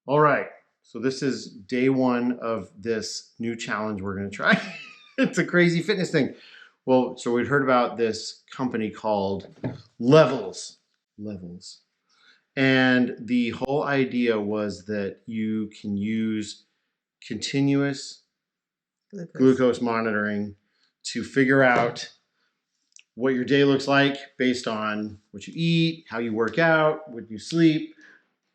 All right. So this is day one of this new challenge we're going to try. It's a crazy fitness thing. Well, so we'd heard about this company called Levels. Levels. And the whole idea was that you can use continuous glucose monitoring to figure out what your day looks like based on what you eat, how you work out, what you sleep,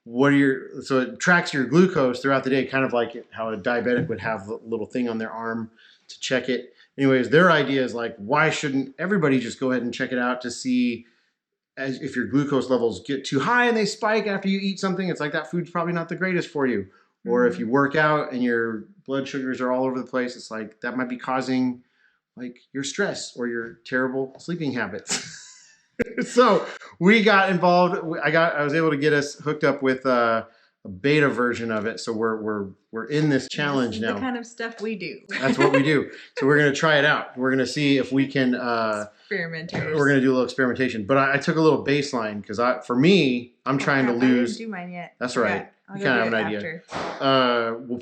so it tracks your glucose throughout the day, kind of like how a diabetic would have a little thing on their arm to check it. Anyways, their idea is like, why shouldn't everybody just go ahead and check it out to see if your glucose levels get too high and they spike after you eat something? It's like that food's probably not the greatest for you. Or if you work out and your blood sugars are all over the place, it's like that might be causing like your stress or your terrible sleeping habits. So we got involved. I was able to get us hooked up with a beta version of it. So we're in this challenge now. The kind of stuff we do. That's what we do. So we're going to try it out. We're going to see if we can. Experimenters. We're going to do a little experimentation. But I took a little baseline because for me, I'm trying to lose. I didn't do mine yet. That's right. You kind of have an idea.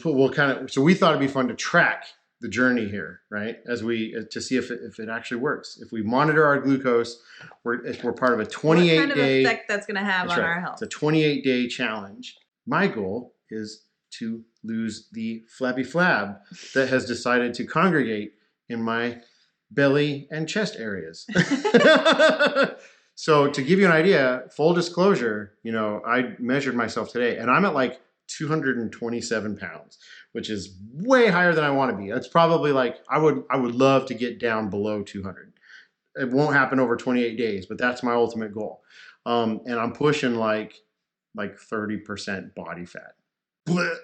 We'll kind of. So we thought it'd be fun to track the journey here, right? To see if it actually works. If we monitor our glucose, we're part of a 28-day. What kind of effect that's going to have on our health? It's a 28-day challenge. My goal is to lose the flabby flab that has decided to congregate in my belly and chest areas. So to give you an idea, full disclosure, I measured myself today and I'm at like 227 pounds, which is way higher than I want to be. That's probably like, I would love to get down below 200. It won't happen over 28 days, but that's my ultimate goal. And I'm pushing like 30% body fat. Blech.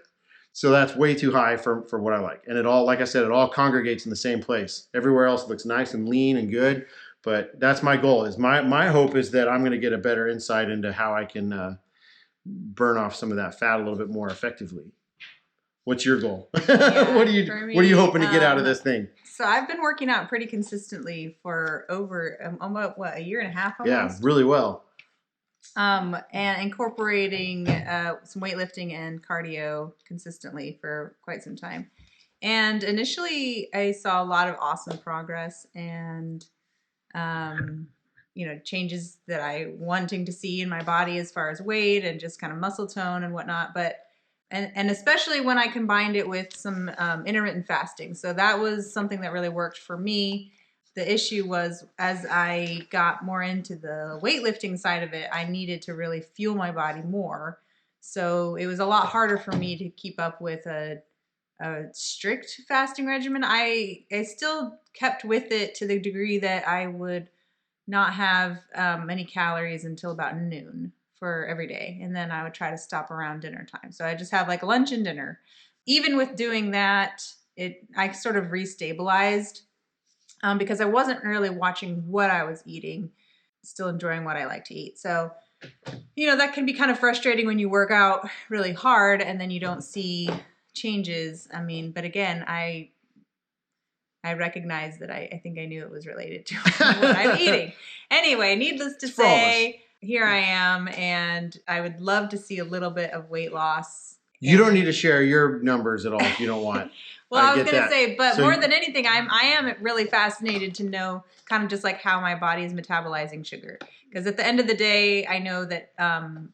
So that's way too high for what I like. And it all, like I said, it all congregates in the same place. Everywhere else looks nice and lean and good, but that's my goal. My hope is that I'm going to get a better insight into how I can burn off some of that fat a little bit more effectively. What's your goal? Yeah, what are you hoping to get out of this thing? So I've been working out pretty consistently for over a year and a half almost. Yeah, really well. And incorporating some weightlifting and cardio consistently for quite some time. And initially I saw a lot of awesome progress and changes that I wanting to see in my body as far as weight and just kind of muscle tone and whatnot. But and especially when I combined it with some intermittent fasting. So that was something that really worked for me. The issue was as I got more into the weightlifting side of it, I needed to really fuel my body more. So it was a lot harder for me to keep up with a strict fasting regimen. I still kept with it to the degree that I would not have many calories until about noon for every day. And then I would try to stop around dinner time. So I just have like lunch and dinner. Even with doing that, I sort of restabilized because I wasn't really watching what I was eating, still enjoying what I like to eat. So, that can be kind of frustrating when you work out really hard and then you don't see changes. I mean, but again, I recognize that I think I knew it was related to what I'm eating. Anyway, needless to say, here I am, and I would love to see a little bit of weight loss. You don't need to share your numbers at all if you don't want. Well, I was going to say, but more than anything, I am really fascinated to know kind of just like how my body is metabolizing sugar. Because at the end of the day, I know that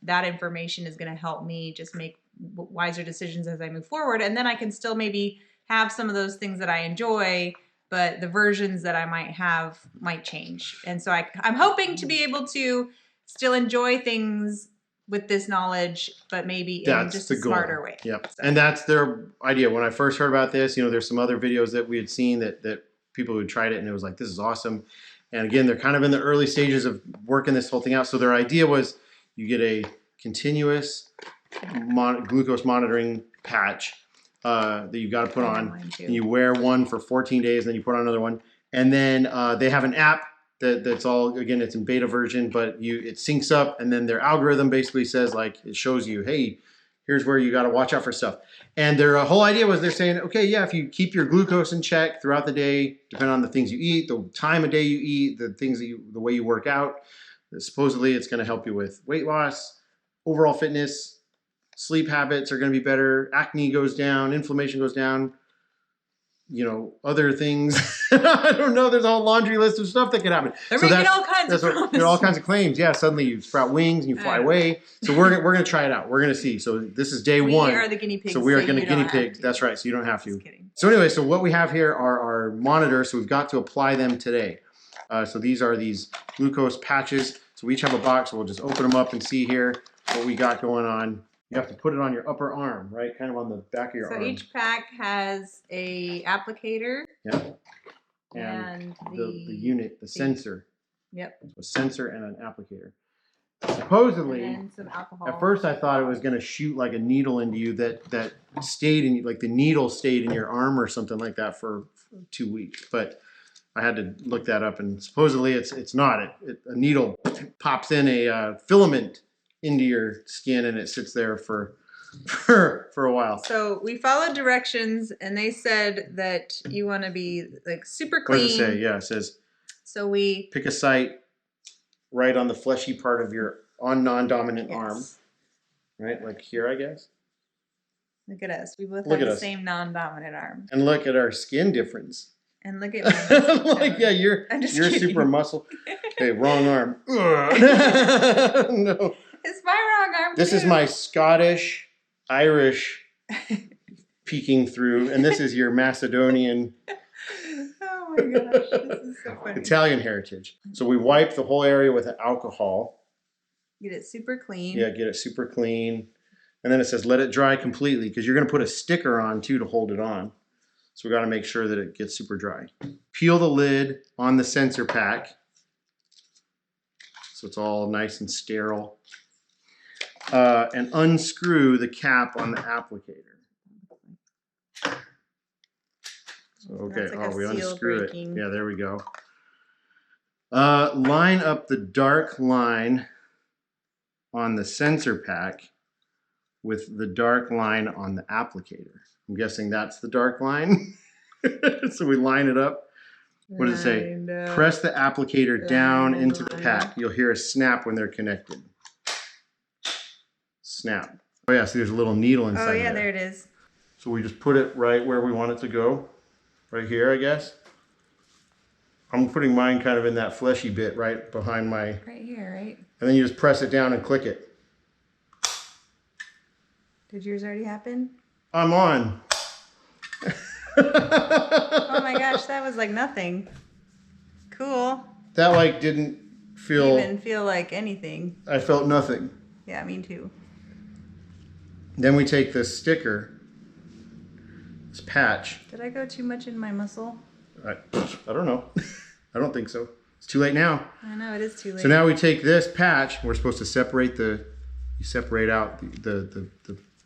that information is going to help me just make wiser decisions as I move forward. And then I can still maybe have some of those things that I enjoy, but the versions that I might have might change. And so I'm hoping to be able to still enjoy things with this knowledge, but maybe in just a smarter way. Yep. So. And that's their idea. When I first heard about this, there's some other videos that we had seen that people who tried it and it was like, this is awesome. And again, they're kind of in the early stages of working this whole thing out. So their idea was you get a continuous glucose monitoring patch that you've got to put on. And you wear one for 14 days, then you put on another one. And then they have an app that's all, again, it's in beta version, but it syncs up, and then their algorithm basically says, like, it shows you, hey, here's where you got to watch out for stuff. And their whole idea was they're saying, okay, yeah, if you keep your glucose in check throughout the day, depending on the things you eat, the time of day you eat, the way you work out, supposedly it's going to help you with weight loss, overall fitness, sleep habits are going to be better, acne goes down, inflammation goes down, you know, other things. I don't know. There's a whole laundry list of stuff that could happen. They're making all kinds of promises. There are all kinds of claims. Yeah, suddenly you sprout wings and you fly away. So we're going to try it out. We're going to see. So this is day one. We are the guinea pigs. So we are going to guinea pig. That's right. So you don't have to. So anyway, so what we have here are our monitors. So we've got to apply them today. So these are these glucose patches. So we each have a box. So we'll just open them up and see here what we got going on. You have to put it on your upper arm, right? Kind of on the back of your arm. So each pack has a applicator. Yep. And the unit, the sensor. Yep. A sensor and an applicator. Supposedly, and some alcohol. At first I thought it was going to shoot like a needle into you that stayed in, like the needle stayed in your arm or something like that for 2 weeks. But I had to look that up, and supposedly it's not. A needle pops in a filament into your skin, and it sits there for a while. So we followed directions, and they said that you want to be like super clean. What does it say? Yeah, it says. So we pick a site right on the fleshy part of your non-dominant arm, right? Like here, I guess. Look at us. We both have the same non-dominant arm. And look at our skin difference. And look at my like, yeah, you're super muscle. Okay, wrong arm. No. It's my wrong arm. This is my Scottish, Irish peeking through, and this is your Macedonian. Oh my gosh, this is so funny. Italian heritage. So we wipe the whole area with alcohol. Get it super clean. Yeah, get it super clean. And then it says let it dry completely, because you're going to put a sticker on too to hold it on. So we got to make sure that it gets super dry. Peel the lid on the sensor pack, so it's all nice and sterile. And unscrew the cap on the applicator. So, okay, like we unscrew it. Yeah, there we go. Line up the dark line on the sensor pack with the dark line on the applicator. I'm guessing that's the dark line. So we line it up. What does it say? Press the applicator down into the pack. You'll hear a snap when they're connected. Snap. Oh yeah, see there's a little needle inside. Oh yeah, there it is. So we just put it right where we want it to go. Right here, I guess. I'm putting mine kind of in that fleshy bit right behind my... Right here, right? And then you just press it down and click it. Did yours already happen? I'm on. Oh my gosh, that was like nothing. Cool. That like didn't feel... Even feel like anything. I felt nothing. Yeah, me too. Then we take this sticker, this patch. Did I go too much in my muscle? I don't know. I don't think so. It's too late now. I know, it is too late. So now we take this patch. We're supposed to separate you separate out the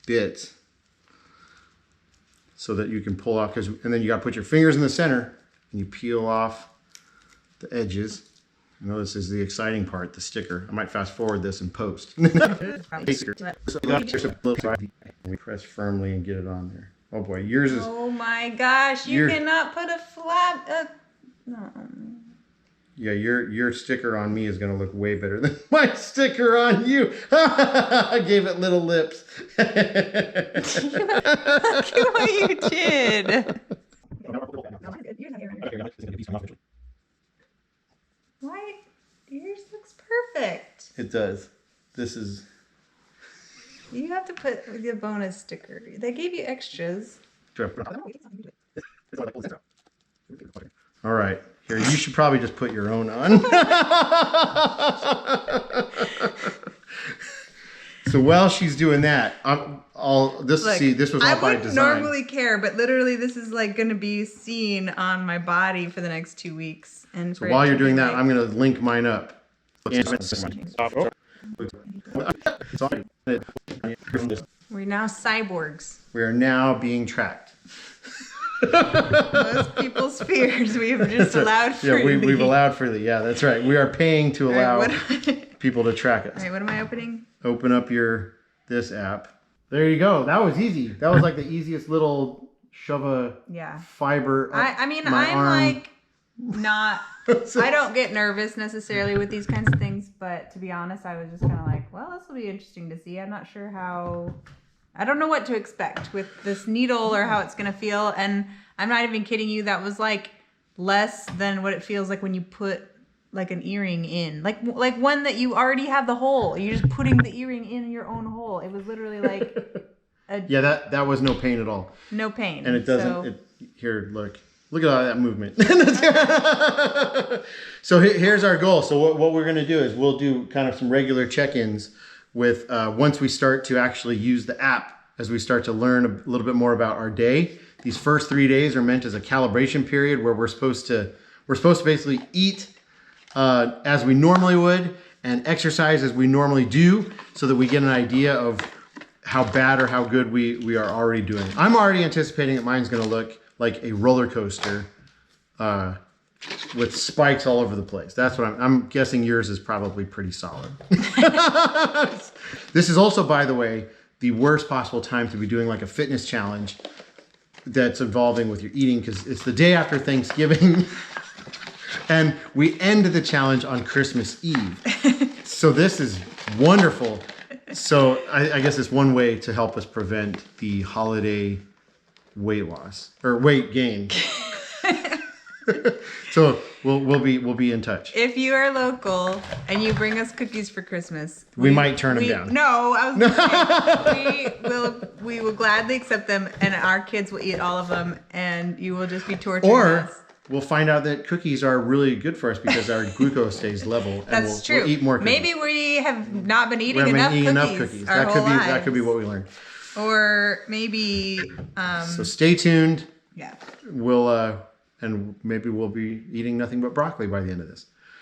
bits so that you can pull off, and then you got to put your fingers in the center and you peel off the edges. I know this is the exciting part, the sticker. I might fast forward this and post. We press firmly and get it on there. Oh boy, yours is... Oh my gosh, you cannot put a flap... No. Yeah, your sticker on me is going to look way better than my sticker on you. I gave it little lips. Look at what you did. Why? Yours looks perfect. It does. This is... You have to put the bonus sticker. They gave you extras. All right. Here, you should probably just put your own on. So while she's doing that, this was all by design. I wouldn't normally care, but literally this is like going to be seen on my body for the next 2 weeks. And so while you're doing that, I'm going to link mine up. We're now cyborgs. We are now being tracked. Most people's fears we have just allowed freely. Yeah, we've allowed freely. Yeah, that's right. We are paying to allow people to track us. All right, what am I opening? Open up this app. There you go. That was easy. That was like the easiest little shove a fiber up I'm arm. like not... I don't get nervous necessarily with these kinds of things, but to be honest, I was just kind of like, well, this will be interesting to see. I'm not sure how I don't know what to expect with this needle or how it's going to feel. And I'm not even kidding you. That was like less than what it feels like when you put like an earring in, like one that you already have the hole. You're just putting the earring in your own hole. It was literally like yeah, that was no pain at all. No pain. And it doesn't. Here, look at all that movement. So here's our goal. So what we're going to do is we'll do kind of some regular check-ins with once we start to actually use the app, as we start to learn a little bit more about our day. These first 3 days are meant as a calibration period where we're supposed to basically eat as we normally would and exercise as we normally do, so that we get an idea of how bad or how good we are already doing. I'm already anticipating that mine's going to look like a roller coaster with spikes all over the place. That's what I'm guessing. Yours is probably pretty solid. This is also, by the way, the worst possible time to be doing like a fitness challenge that's involving with your eating, because it's the day after Thanksgiving and we end the challenge on Christmas Eve. So this is wonderful. So I guess it's one way to help us prevent the holiday weight loss or weight gain. So we'll be in touch. If you are local and you bring us cookies for Christmas, we might turn them down. No, I was gonna say, we will gladly accept them, and our kids will eat all of them, and you will just be torturing us. We'll find out that cookies are really good for us because our glucose stays level. And That's true. We'll eat more cookies. Maybe we have not been eating enough cookies. That could be what we learn. Or maybe. So stay tuned. Yeah. We'll and maybe we'll be eating nothing but broccoli by the end of this.